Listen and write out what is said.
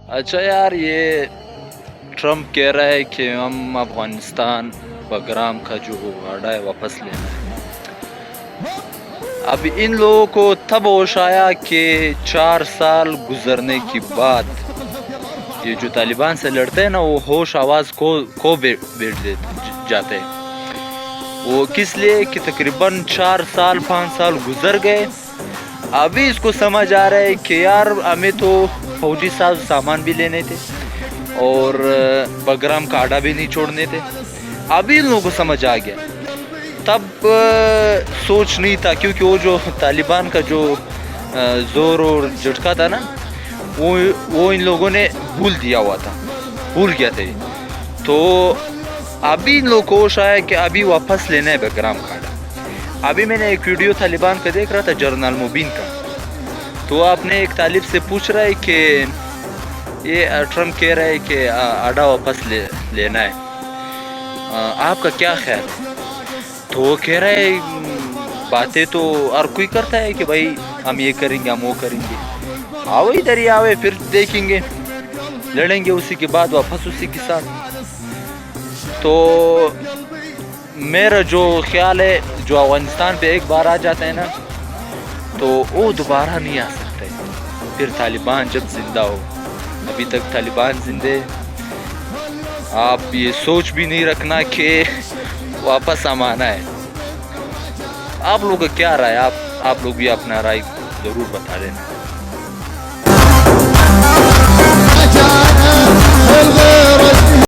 اچھا یار، یہ ٹرمپ کہہ رہا ہے کہ ہم افغانستان بگرام کا جو آڈا ہے واپس لینا ہے. اب ان لوگوں کو تب ہوش آیا کہ 4 سال گزرنے کے بعد یہ جو طالبان سے لڑتے ہیں نا، وہ ہوش آواز کو بیٹھ جاتے ہیں. وہ کس لیے کہ تقریباً 4 سال 5 سال گزر گئے. ابھی اس کو سمجھ آ رہا ہے کہ یار ہمیں تو فوجی سامان بھی لینے تھے اور بگرام کا آڈا بھی نہیں چھوڑنے تھے. ابھی ان لوگوں کو سمجھ آ گیا. تب سوچ نہیں تھا، کیونکہ وہ جو طالبان کا جو زور اور جھٹکا تھا نا، وہ ان لوگوں نے بھول دیا ہوا تھا، بھول گیا تھے. تو ابھی ان لوگوں کو ہوش آیا کہ ابھی واپس لینا ہے بگرام کا آڈا. ابھی میں نے ایک ویڈیو طالبان کا دیکھ رہا تھا، جنرل مبین کا. تو آپ نے ایک طالب سے پوچھ رہا ہے کہ یہ ٹرمپ کہہ رہا ہے کہ آڈا واپس لینا ہے، آپ کا کیا خیال ہے؟ تو وہ کہہ رہا ہے باتیں تو ہر کوئی کرتا ہے کہ بھائی ہم یہ کریں گے، ہم وہ کریں گے. آؤ ادھر ہی آوے، پھر دیکھیں گے، لڑیں گے اسی کے بعد واپس اسی کے ساتھ. تو میرا جو خیال ہے، جو افغانستان پہ ایک بار آ جاتا ہے نا، تو وہ دوبارہ نہیں آ سکتا ہے. پھر طالبان جب زندہ ہو، ابھی تک طالبان زندے، آپ یہ سوچ بھی نہیں رکھنا کہ واپس ہم آنا ہے. آپ لوگوں کا کیا رائے؟ آپ لوگ بھی اپنا رائے ضرور بتا دینا.